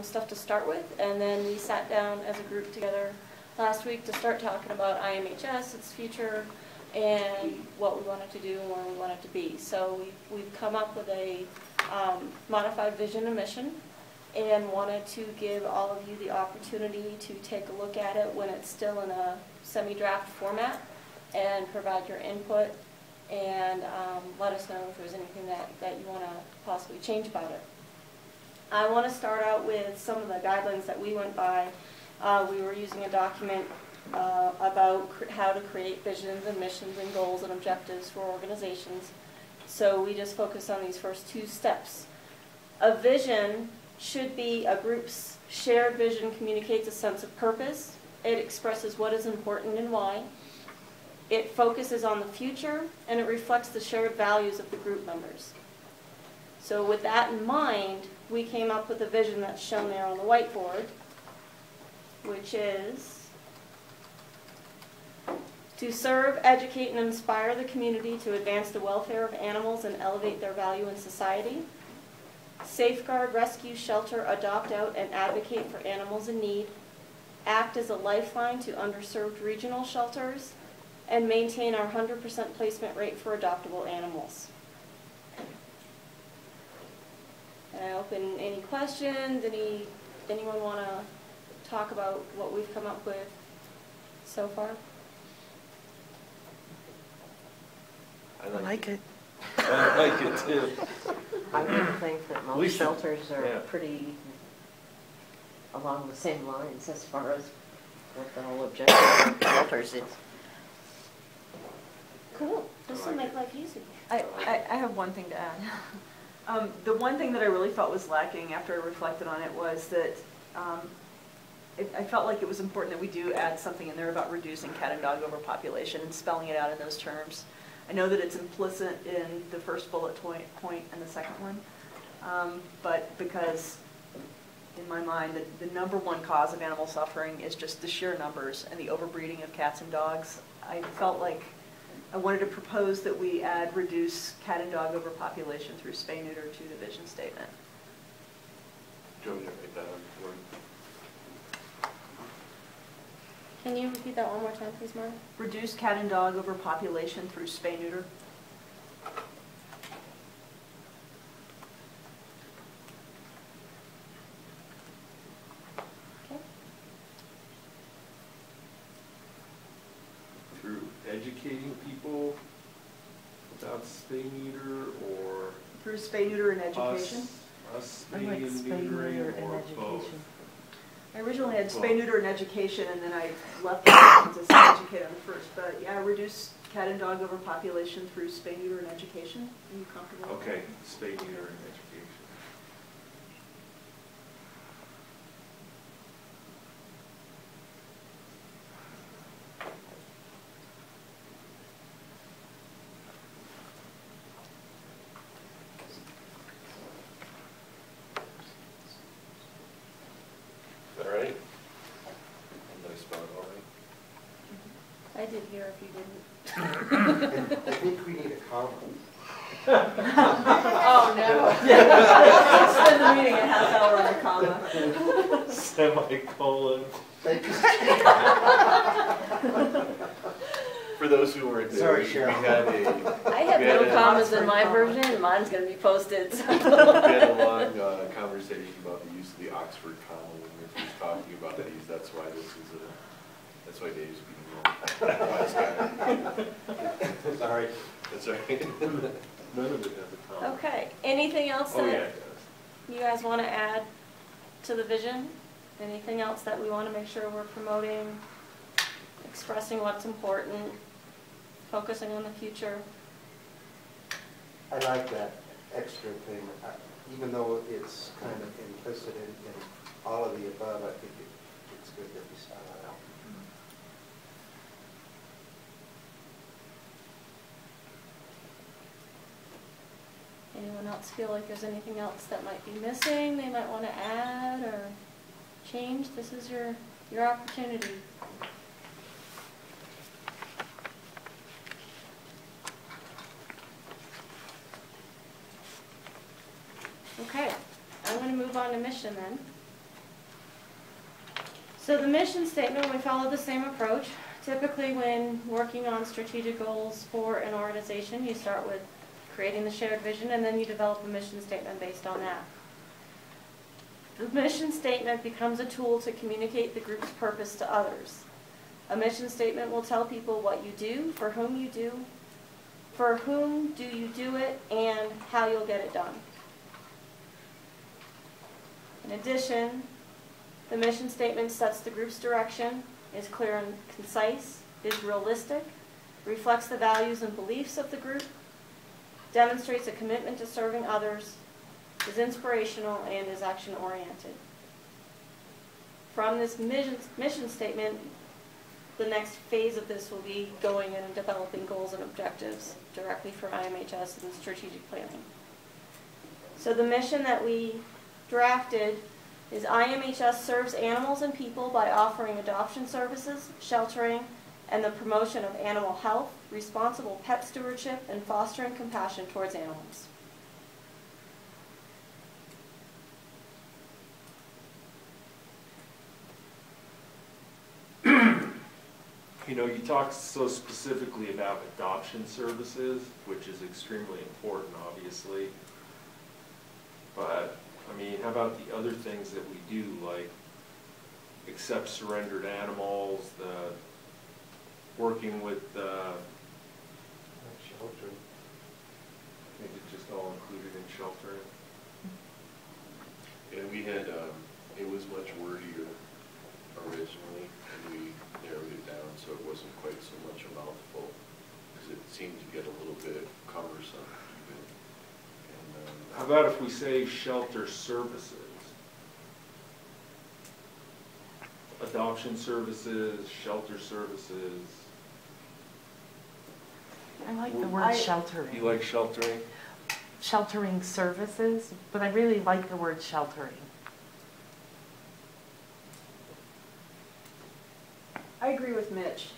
stuff to start with, and then we sat down as a group together last week to start talking about IMHS, its future, and what we wanted to do and where we wanted to be. So we've come up with a modified vision and mission, and wanted to give all of you the opportunity to take a look at it when it's still in a semi-draft format, and provide your input, and let us know if there's anything that you want to possibly change about it. I want to start out with some of the guidelines that we went by. We were using a document about how to create visions and missions and goals and objectives for organizations. So we just focus on these first two steps. A vision should be a group's shared vision, communicates a sense of purpose. It expresses what is important and why. It focuses on the future, and it reflects the shared values of the group members. So with that in mind, we came up with a vision that's shown there on the whiteboard, which is to serve, educate, and inspire the community to advance the welfare of animals and elevate their value in society. Safeguard, rescue, shelter, adopt out, and advocate for animals in need. Act as a lifeline to underserved regional shelters, and maintain our 100% placement rate for adoptable animals. And I open any questions. Anyone want to talk about what we've come up with so far? I like it. I like it too. I would think that most shelters are pretty along the same lines as far as what the whole objective of shelters is. Cool. This will make life easy. I have one thing to add. The one thing that I really felt was lacking after I reflected on it was that I felt like it was important that we do add something in there about reducing cat and dog overpopulation and spelling it out in those terms. I know that it's implicit in the first bullet point and the second one, but because in my mind the number one cause of animal suffering is just the sheer numbers and the overbreeding of cats and dogs, I felt like I wanted to propose that we add reduce cat and dog overpopulation through spay-neuter to the vision statement. Joe, you write that word. Can you repeat that one more time, please, Mark? Reduce cat and dog overpopulation through spay-neuter. Okay. Through educating people about spay-neuter, or Through spay-neuter and education. us I like spay-neutering, and or education. both? I originally had spay-neuter and education, and then I left the sentence as educate on the first. But yeah, reduce cat and dog overpopulation through spay-neuter and education. Are you comfortable with Okay, that? spay-neuter and education. Is that right? Did I spell it all right? I did hear if you didn't. I think we need a comma. Oh, no. Spend the meeting a half hour on a comma. Semicolon. Thank you. For those who weren't there, Sorry, we Cheryl. had a I have we had no a- commas in my version, and mine's going to be posted. So. We had a long conversation about the use of the Oxford comma when we were first talking about these. That's why this is a. That's why Dave's being wrong. Sorry. That's right. None of it has a comma. Okay. Anything else Oh that yeah, it does. you guys want to add to the vision? Anything else that we want to make sure we're promoting, expressing what's important, focusing on the future? I like that extra thing. Even though it's kind of implicit in all of the above, I think it's good that we spell it out. Anyone else feel like there's anything else that might be missing, they might want to add or change? This is your opportunity. Okay, I'm going to move on to mission then. So the mission statement, we follow the same approach. Typically when working on strategic goals for an organization, you start with creating the shared vision and then you develop a mission statement based on that. The mission statement becomes a tool to communicate the group's purpose to others. A mission statement will tell people what you do, for whom you do it, and how you'll get it done. In addition, the mission statement sets the group's direction, is clear and concise, is realistic, reflects the values and beliefs of the group, demonstrates a commitment to serving others, is inspirational, and is action-oriented. From this mission statement, the next phase of this will be going in and developing goals and objectives directly from IMHS and strategic planning. So the mission that we drafted is IMHS serves animals and people by offering adoption services, sheltering, and the promotion of animal health, responsible pet stewardship, and fostering compassion towards animals. You know, you talk so specifically about adoption services, which is extremely important, obviously. But, I mean, how about the other things that we do, like accept surrendered animals, the working with the Shelter. I think it's just all included in sheltering. And we had, it was much wordier originally, and we narrowed it down so it wasn't quite so much a mouthful, because it seemed to get a little bit cumbersome even. And, How about if we say shelter services? Adoption services, shelter services. I like the word You sheltering. like sheltering? Sheltering services, but I really like the word sheltering. I agree with Mitch,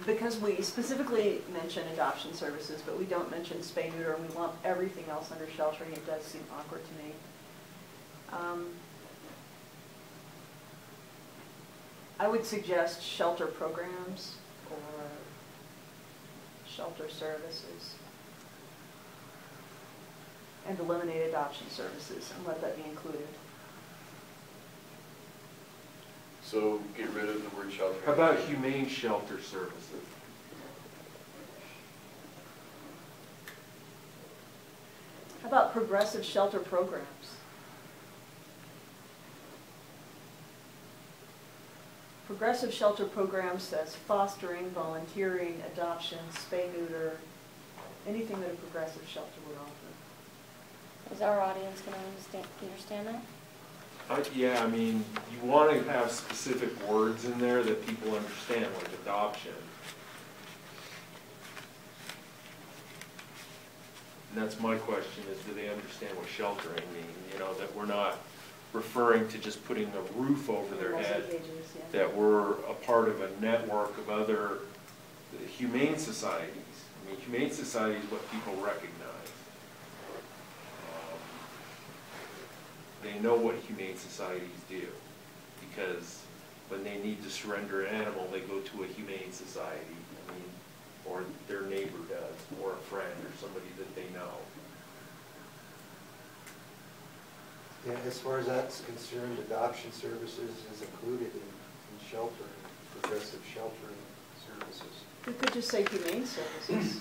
because we specifically mention adoption services, but we don't mention spay neuter, and we lump everything else under sheltering. It does seem awkward to me. I would suggest shelter programs or shelter services, and eliminate adoption services and let that be included. so get rid of the word shelter. How about humane shelter services? How about progressive shelter programs? Progressive shelter programs says fostering, volunteering, adoption, spay neuter, anything that a progressive shelter would offer. Is our audience going to understand that? Yeah, I mean, you want to have specific words in there that people understand, like adoption. And that's my question, is do they understand what sheltering means? You know, that we're not referring to just putting a roof over their head, that we're a part of a network of other humane societies. I mean, humane society is what people recognize. They know what humane societies do, because when they need to surrender an animal, they go to a humane society, I mean, or their neighbor does, or a friend, or somebody that they know. Yeah, as far as that's concerned, adoption services is included in sheltering, progressive sheltering services. We could just say humane services.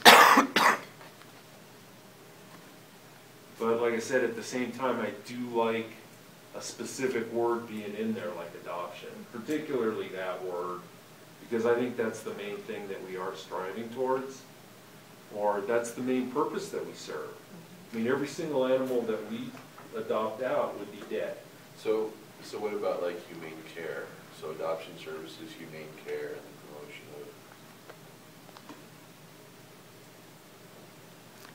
But like I said, at the same time, I do like a specific word being in there, like adoption, particularly that word, because I think that's the main thing that we are striving towards, or that's the main purpose that we serve. I mean, every single animal that we adopt out would be dead. So what about like humane care? So adoption services, humane care, and the promotion of.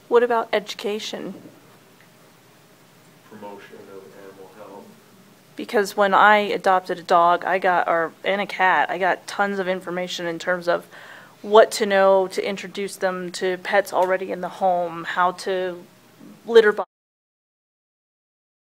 What about education? Promotion of animal health. Because when I adopted a dog, and a cat, I got tons of information in terms of what to know to introduce them to pets already in the home, how to litter box